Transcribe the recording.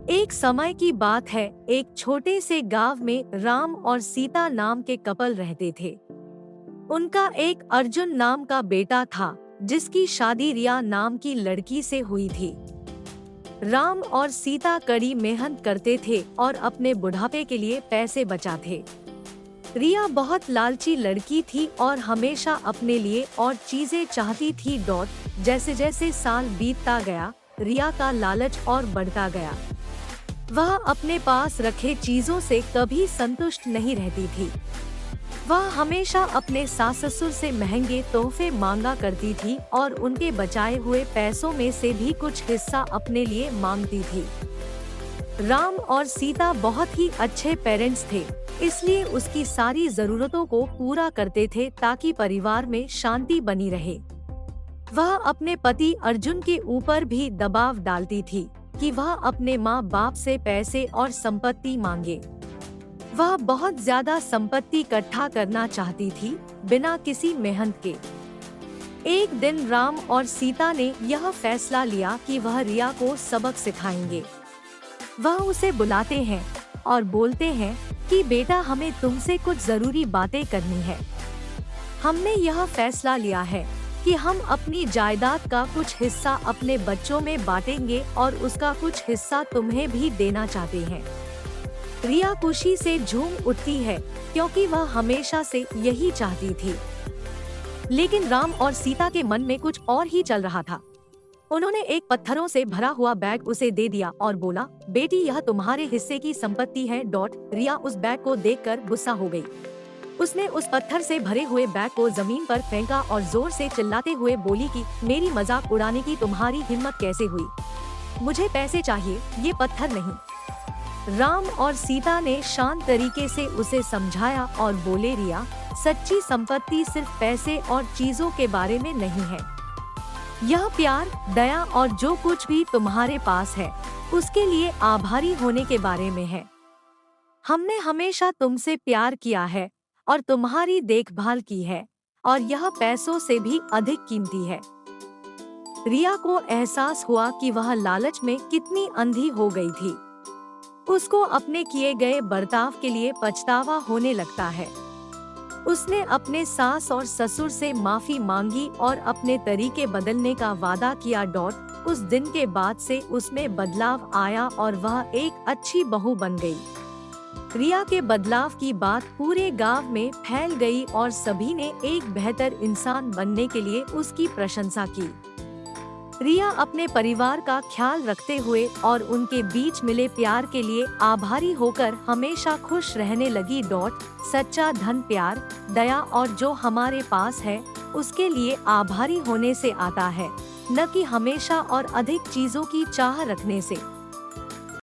एक समय की बात है, एक छोटे से गांव में राम और सीता नाम के कपल रहते थे। उनका एक अर्जुन नाम का बेटा था, जिसकी शादी रिया नाम की लड़की से हुई थी। राम और सीता कड़ी मेहनत करते थे और अपने बुढ़ापे के लिए पैसे बचाते। रिया बहुत लालची लड़की थी और हमेशा अपने लिए और चीजें चाहती थी। जैसे जैसे साल बीतता गया, रिया का लालच और बढ़ता गया। वह अपने पास रखे चीजों से कभी संतुष्ट नहीं रहती थी। वह हमेशा अपने सास ससुर से महंगे तोहफे मांगा करती थी और उनके बचाए हुए पैसों में से भी कुछ हिस्सा अपने लिए मांगती थी। राम और सीता बहुत ही अच्छे पेरेंट्स थे, इसलिए उसकी सारी जरूरतों को पूरा करते थे ताकि परिवार में शांति बनी रहे। वह अपने पति अर्जुन के ऊपर भी दबाव डालती थी कि वह अपने माँ बाप से पैसे और संपत्ति मांगे। वह बहुत ज्यादा संपत्ति इकट्ठा करना चाहती थी, बिना किसी मेहनत के। एक दिन राम और सीता ने यह फैसला लिया कि वह रिया को सबक सिखाएंगे। वह उसे बुलाते हैं और बोलते हैं कि बेटा, हमें तुमसे कुछ जरूरी बातें करनी है। हमने यह फैसला लिया है कि हम अपनी जायदाद का कुछ हिस्सा अपने बच्चों में बांटेंगे और उसका कुछ हिस्सा तुम्हें भी देना चाहते हैं। रिया खुशी से झूम उठती है, क्योंकि वह हमेशा से यही चाहती थी। लेकिन राम और सीता के मन में कुछ और ही चल रहा था। उन्होंने एक पत्थरों से भरा हुआ बैग उसे दे दिया और बोला, बेटी, यह तुम्हारे हिस्से की संपत्ति है। रिया उस बैग को देखकर गुस्सा हो गई। उसने उस पत्थर से भरे हुए बैग को जमीन पर फेंका और जोर से चिल्लाते हुए बोली कि मेरी मजाक उड़ाने की तुम्हारी हिम्मत कैसे हुई? मुझे पैसे चाहिए, ये पत्थर नहीं। राम और सीता ने शांत तरीके से उसे समझाया और बोले, रिया, सच्ची संपत्ति सिर्फ पैसे और चीजों के बारे में नहीं है। यह प्यार, दया और जो कुछ भी तुम्हारे पास है, उसके लिए आभारी होने के बारे में है। हमने हमेशा तुमसे प्यार किया है और तुम्हारी देखभाल की है, और यह पैसों से भी अधिक कीमती है। रिया को एहसास हुआ कि वह लालच में कितनी अंधी हो गई थी। उसको अपने किए गए बर्ताव के लिए पछतावा होने लगता है। उसने अपने सास और ससुर से माफी मांगी और अपने तरीके बदलने का वादा किया। उस दिन के बाद से उसमें बदलाव आया और वह एक अच्छी बहू बन गई। रिया के बदलाव की बात पूरे गांव में फैल गई और सभी ने एक बेहतर इंसान बनने के लिए उसकी प्रशंसा की। रिया अपने परिवार का ख्याल रखते हुए और उनके बीच मिले प्यार के लिए आभारी होकर हमेशा खुश रहने लगी। सच्चा धन प्यार, दया और जो हमारे पास है उसके लिए आभारी होने से आता है, न कि हमेशा और अधिक चीजों की चाह रखने से।